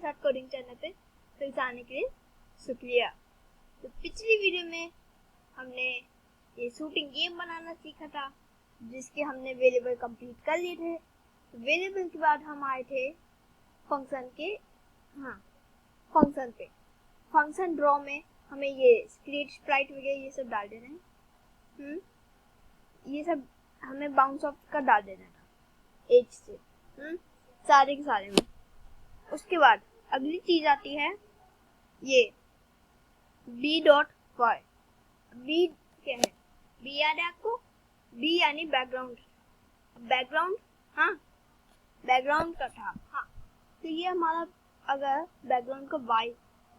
साथ coding channel पे फिर से आने के लिए शुक्रिया। तो पिछली वीडियो में हमने ये शूटिंग गेम बनाना सीखा था, जिसके हमने वेरिएबल कंप्लीट कर लिए थे। तो वेरिएबल के बाद हम आए थे फंक्शन के फंक्शन पे। फंक्शन ड्रॉ में हमें ये क्रिएट स्प्राइट वगैरह ये सब डाल देना है। ये सब हमें बाउंस ऑफ का डाल देना था एज से सारे के सारे में। उसके बाद अगली चीज आती है ये b.y। b क्या है? b याद है आपको? b यानी बैकग्राउंड। बैकग्राउंड का था। तो ये हमारा अगर बैकग्राउंड का y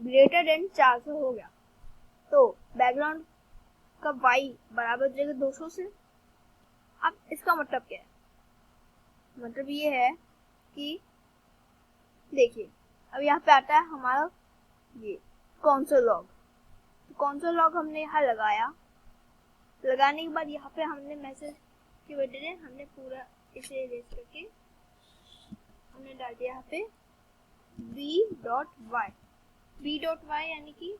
ग्रेटर देन 400 हो गया तो बैकग्राउंड का y बराबर हो जाएगा 200 से। अब इसका मतलब क्या है? मतलब ये है कि देखिए, अब यहाँ पे आता है हमारा ये console log। तो console log हमने यहाँ लगाने के बाद यहाँ पे हमने मैसेज की वजह से हमने पूरा इसे इरेज करके हमने डाल दिया यहाँ पे b.y। b.y यानी कि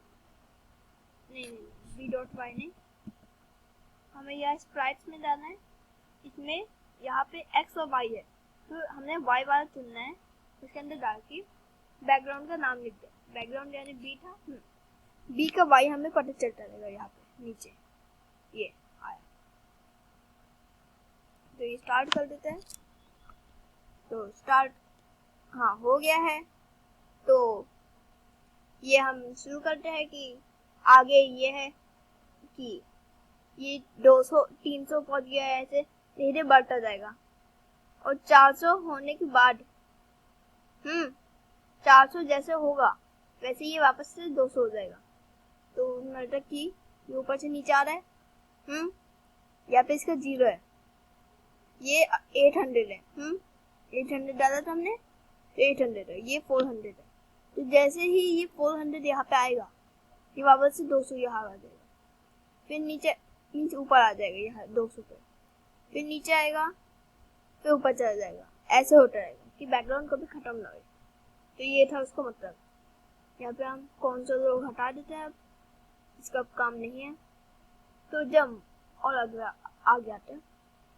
नहीं, b.y नहीं, हमें यहाँ स्प्राइट्स में डालना है। इसमें यहाँ पे x और y है, तो हमने y वाला चुनना है, उसके अंदर डाल के बैकग्राउंड का नाम लिख दे। बैकग्राउंड यानी b था, b का y हमें पता चलता रहेगा यहाँ पे नीचे ये आया। तो ये स्टार्ट कर देते हैं। तो स्टार्ट हो गया है। तो ये हम शुरू करते हैं कि आगे ये है कि ये 200 300 पहुंच गया है, ऐसे धीरे बढ़ता जाएगा और 400 होने के बाद 400 जैसे होगा वैसे ये वापस से 200 हो जाएगा। तो मतलब कि ये ऊपर से नीचे आ रहा है। यहाँ पे इसका 0 है, ये 800 है। 800 डाला था हमने, 800 है, ये 400 है। तो जैसे ही ये 400 यहाँ पे आएगा ये वापस से 200 यहाँ आ जाएगा, फिर नीचे ऊपर आ जाएगा यहाँ 200 पे, फिर नीचे आएगा, फिर ऊपर चला जाएगा। ऐसे होता रहेगा कि बैकग्राउंड कभी खत्म ना हो। तो ये था उसका मतलब। यहाँ पे हम console log हटा देते हैं, अब इसका काम नहीं है। तो जब और आगे आते हैं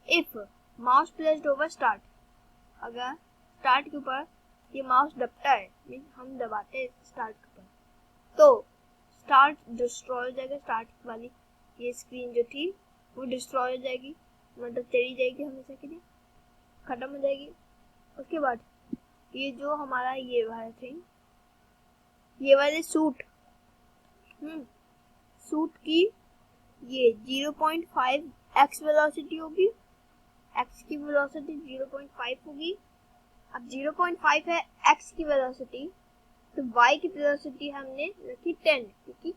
if mouse placed over start. अगर स्टार्ट के ऊपर ये माउस दबता है, मीन हम दबाते हैं स्टार्ट के ऊपर, तो स्टार्ट डिस्ट्रॉय हो जाएगा। स्टार्ट वाली ये स्क्रीन जो थी वो डिस्ट्रॉय हो जाएगी, मतलब चली जाएगी, हमेशा के लिए खत्म हो जाएगी। उसके बाद ये जो हमारा ये वाला थिंग, ये वाले सूट की ये 0.5 x वेलोसिटी होगी। x की वेलोसिटी 0.5 होगी। अब 0.5 है x की वेलोसिटी, तो y की वेलोसिटी हमने रखी 10, क्योंकि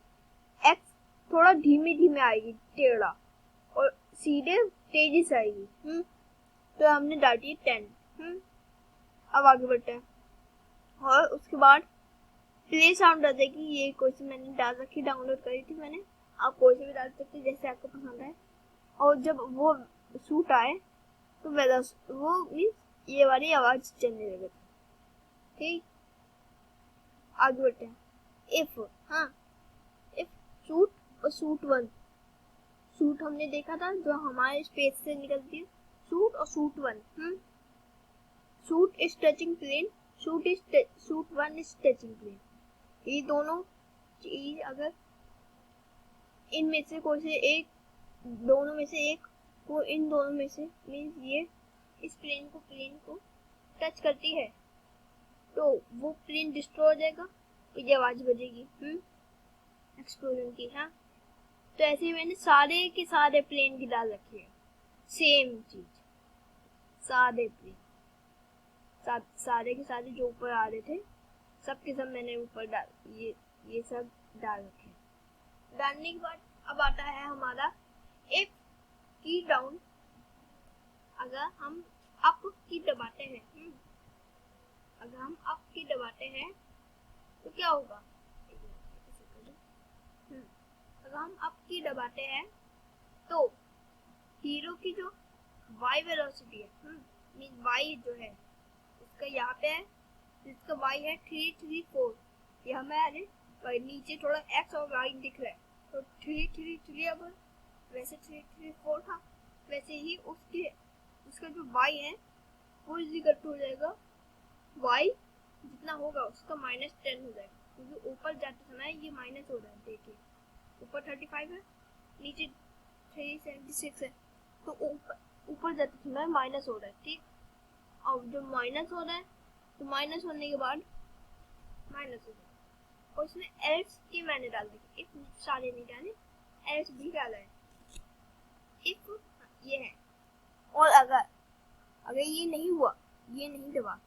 x थोड़ा धीमे आएगी, टेढ़ा, और सीधे तेजी से आएगी। तो हमने डाल दी 10। अब आगे बढ़ते हैं और उसके बाद प्ले साउंड आ जाएगी। ये कोई सी मैंने डाल रखी, डाउनलोड करी थी मैंने, आप कोई से भी डाल सकते जैसे आपको पसंद आए। और जब वो शूट आए तो वो मीन्स ये वाली आवाज चलने लगे। ठीक, आगे बढ़ते हैं। इफ शूट और शूट 1, शूट हमने देखा था जो हमारे स्पेस से निकलती है, शूट और shoot 1। Shoot is touching plane, shoot 1 is touching plane. ये दोनों चीज अगर इनमें से कोई से एक, दोनों में से एक को इन दोनों में से मीन्स ये इस प्लेन को टच करती है तो वो प्लेन डिस्ट्रॉय हो जाएगा, तो ये आवाज बजेगी एक्सप्लोजन की। तो ऐसे ही मैंने सारे के सारे प्लेन की डाल रखी है, सेम चीज। सारे प्लेन सारे के सारे जो ऊपर आ रहे थे सब के सब मैंने ऊपर ये सब डाल रखे। डालने के बाद अब आता है हमारा इफ की डाउन। अगर हम अप की दबाते हैं तो क्या होगा? अगर हम अप की दबाते हैं तो हीरो की जो y वेलोसिटी है, मीन y जो है उसका यहाँ पे है, इसका इसका y है 334, ये हमें नीचे थोड़ा x और y दिख रहा है, तो 333 अब वैसे 334 था, वैसे ही उसका जो y है वो इक्वल टू हो जाएगा y जितना होगा उसका -10 हो जाएगा, क्योंकि ऊपर जाते समय ये माइनस हो रहा है। देखिए ऊपर 35 है, नीचे 376 है, तो ऊपर जाते समय माइनस हो रहा है। ठीक, अब जो माइनस हो रहा है तो माइनस होने के बाद माइनस हो जाएगा। और इसमें एल्स की मैंने डाल दी, इफ सारे नहीं डाले, एल्स भी डाला है। इफ ये है, और अगर ये नहीं हुआ, ये नहीं दबा,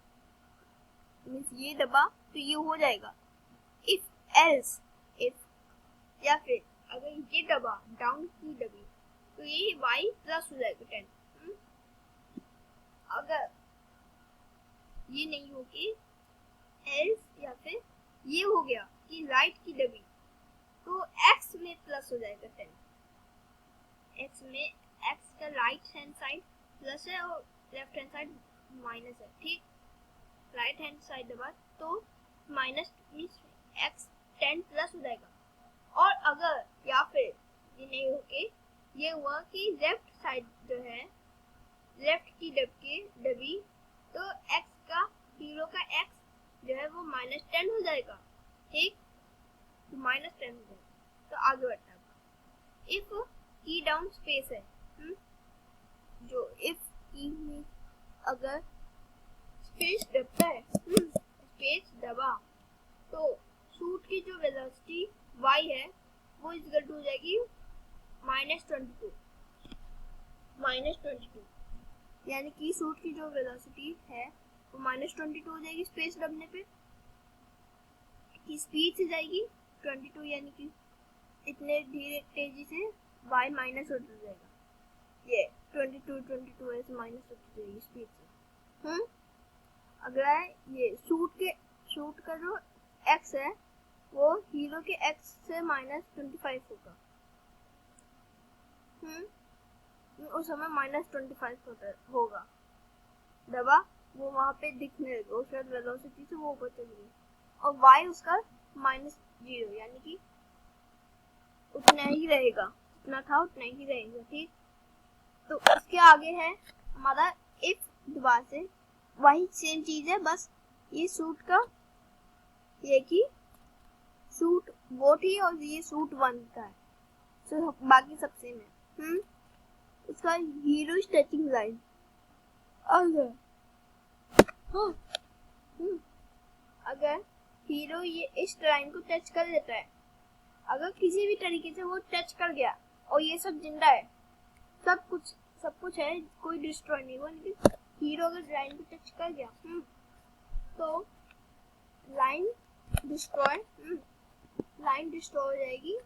मीन्स ये दबा तो ये हो जाएगा इफ एल्स, इफ, या फिर अगर ये दबा, डाउन की दबी, तो ये y प्लस हो जाएगा 10। अगर ये नहीं होगी एल्स, या फिर ये हो गया कि राइट की दबी, तो x में प्लस हो जाएगा 10। x में x का राइट हैंड साइड प्लस है और लेफ्ट हैंड साइड माइनस है। ठीक, राइट हैंड साइड दबा तो माइनस मीन्स x 10 प्लस हो जाएगा। और अगर या फिर ये नहीं होके ये हुआ कि लेफ्ट साइड जो है, लेफ्ट की दबी, तो x का, हीरो का x जो है वो -10 हो जाएगा। ठीक, तो -10 हो जाएगा। तो आगे बढ़ता है। इफ की डाउन स्पेस है, जो इफ की में अगर स्पेस दबता है, स्पेस दबा, तो सूट की जो वेलोसिटी y है वो इक्वल टू हो जाएगी -22, यानी कि सूट की जो वेलोसिटी है वो -22 हो जाएगी स्पेस दबने पे, की स्पीड से जाएगी 22, यानी कि इतने धीरे तेजी से y माइनस होता जाएगा, ये 22 ऐसे माइनस होती जाएगी स्पीड से। अगर ये सूट का जो x है वो हीरो के x से -25 होगा, उस समय -25 होगा, दबा वो वहां पे दिखने लगा, उस वेलोसिटी से वो ऊपर चली गई, और y उसका -0, यानी कि उतना ही रहेगा, उतना था उतना ही रहेगा। ठीक, तो इसके आगे है हमारा इफ, दोबारा से वही सेम चीज है, बस ये सूट का, ये कि सूट वो थी और ये सूट 1 का है, तो बाकी सब सेम है। उसका हीरो टचिंग लाइन, अगर हीरो ये इस लाइन को टच कर लेता है, अगर किसी भी तरीके से वो टच कर गया और ये सब जिंदा है, सब कुछ है, कोई डिस्ट्रॉय नहीं हुआ, लेकिन हीरो अगर लाइन को टच कर गया तो लाइन डिस्ट्रॉय हो जाएगी,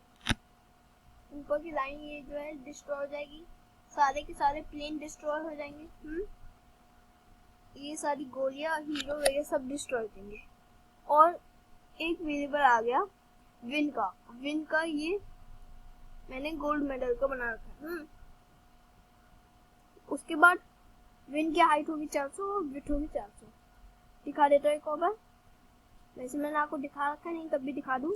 ऊपर की लाइन ये जो है डिस्ट्रॉय हो जाएगी, सारे के सारे प्लेन डिस्ट्रॉय हो जाएंगे, ये सारी गोलियां हीरो वगैरह सब डिस्ट्रॉय देंगे। और एक वेरिएबल आ गया विन का ये मैंने गोल्ड मेडल का बना रखा है। उसके बाद विन की हाइट होगी 400 और विड्थ होगी 400। दिखा देता है एक और बार, वैसे मैंने आपको दिखा रखा नहीं, तब भी दिखा दूं।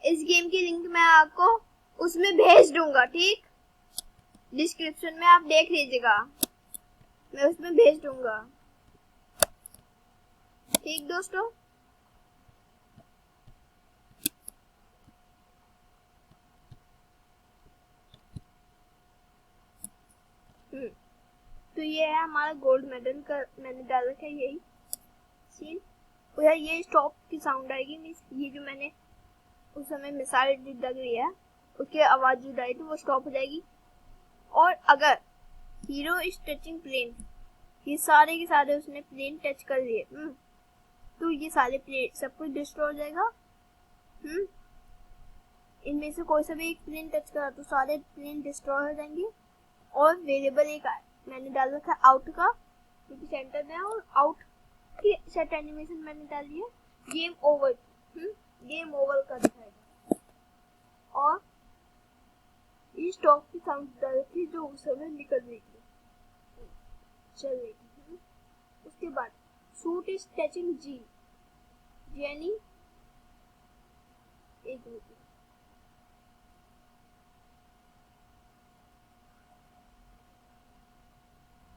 इस गेम की लिंक मैं आपको उसमें भेज दूंगा, ठीक, डिस्क्रिप्शन में आप देख लीजिएगा, मैं उसमें भेज दूंगा। ठीक दोस्तों, तो ये है हमारा गोल्ड मेडल का, मैंने डाल रखा है यही सीन। और ये स्टॉप की साउंड आएगी, मीन्स ये जो मैंने उस समय मिसाइल लग रही है उसकी आवाज जो आई तो वो स्टॉप हो जाएगी। और अगर हीरो इज टचिंग प्लेन, ये सारे के सारे उसने प्लेन टच कर लिए, तो ये सारे प्लेन सब कुछ डिस्ट्रॉय हो जाएगा। इनमें से कोई सा भी एक प्लेन टच करा तो सारे प्लेन डिस्ट्रॉय हो जाएंगे। और वेरिएबल एक मैंने डाल रखा है आउट का, क्योंकि सेंटर में, और आउट की सेट एनिमेशन मैंने डाल दिया गेम ओवर का दिखाएगा। और साउंड डाल के जो उस समय निकल रही थी, चल रही थी। उसके बाद सूट इज टचिंग जी, यानी एक मिनट,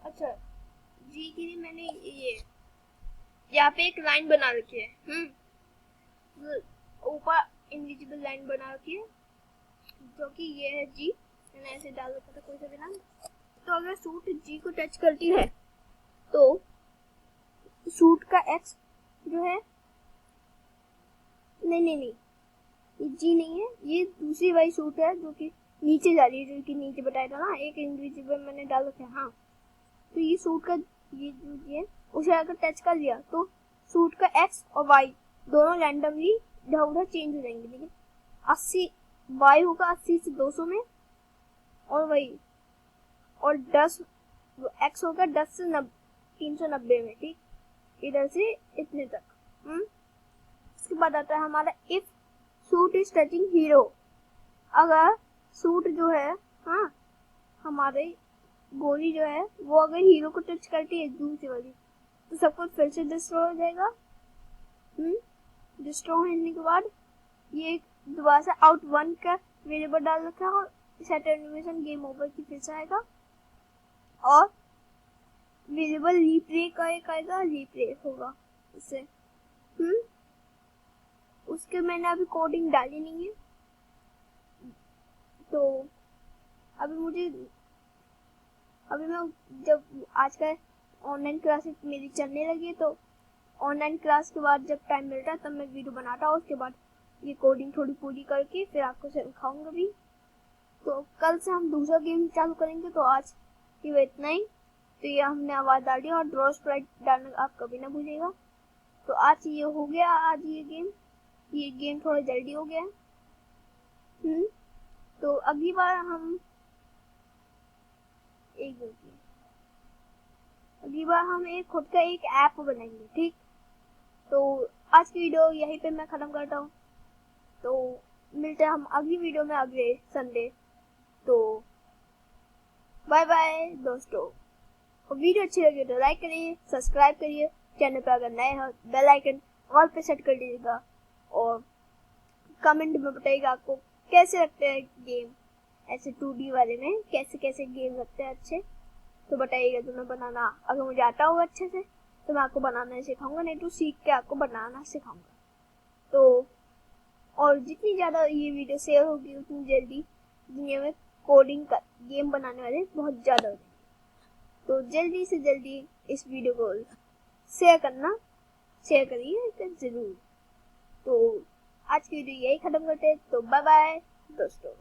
अच्छा जी के लिए मैंने ये यहाँ पे एक लाइन बना रखी है, ऊपर इनविजिबल लाइन बना रखी है, जो कि ये है जी। मैंने ऐसे डाल रखा था कोई सा भी नाम। तो अगर सूट जी को टच करती है तो सूट का एक्स जो है, नहीं ये जी नहीं है, ये दूसरी वाली सूट है जो कि नीचे जा रही है, जो कि नीचे बताया था ना, एक इनविजिबल मैंने डाल रखा है। हाँ, तो ये सूट का ये जो है उसे अगर टच कर दिया तो सूट का एक्स और वाई दोनों रैंडमली इधर उधर चेंज हो जाएंगे। लेकिन 80 वाई होगा 80 से 200 में, और वही और 10 एक्स होगा 10 से 390 में, ठीक, इधर से इतने तक। इसके बाद आता है हमारा if suit is touching hero. अगर सूट जो है, हाँ, हमारे गोली जो है वो अगर हीरो को टच करती है दूसरी वाली, तो सब कुछ फिर से डिस्ट्रॉय हो जाएगा। डिस्ट्रॉय होने के बाद ये दोबारा से आउट 1 का वेरिएबल डाल रखा है और सेट एनिमेशन गेम ओवर की फिर से आएगा, और वेरिएबल रीप्ले करेगा, रीप्ले होगा इससे। उसके मैंने अभी कोडिंग डाली नहीं है, तो अभी मैं जब आजकल ऑनलाइन क्लासेस मेरी चलने लगी, तो ऑनलाइन क्लास के बाद जब टाइम मिलता है तब मैं वीडियो बनाता हूँ। उसके बाद ये कोडिंग थोड़ी पूरी करके फिर आपको सिखाऊंगा भी। तो कल से हम दूसरा गेम चालू करेंगे, तो आज ये इतना ही। तो ये हमने आवाज डाली और ड्रॉ स्प्राइट डालना आप कभी ना भूलिएगा। तो आज ये हो गया, आज ये गेम थोड़ा जल्दी हो गया। तो अगली बार हम एक खुद का एक ऐप बनाएंगे, ठीक। तो आज की वीडियो यहीं पे मैं खत्म करता हूँ। तो मिलते हैं हम अगली वीडियो में अगले संडे। तो बाय बाय दोस्तों। और वीडियो अच्छी लगी तो लाइक करिए, सब्सक्राइब करिए, चैनल पर अगर नए हो बेल आइकन ऑल पे सेट कर दीजिएगा, और कमेंट में बताइएगा आपको कैसे लगते हैं गेम, ऐसे 2D वाले में कैसे कैसे गेम लगते हैं अच्छे। तो बताइएगा, तो मैं बनाना, अगर मुझे आता होगा अच्छे से तो मैं आपको बनाना सिखाऊंगा, नहीं तो सीख के आपको बनाना सिखाऊंगा। तो और जितनी ज़्यादा ये वीडियो शेयर होगी उतनी जल्दी दुनिया में कोडिंग का गेम बनाने वाले बहुत ज़्यादा हो जाएंगे। तो जल्दी से जल्दी इस वीडियो को शेयर करिए ज़रूर। तो आज की वीडियो यही खत्म करते हैं। तो बाय बाय दोस्तों।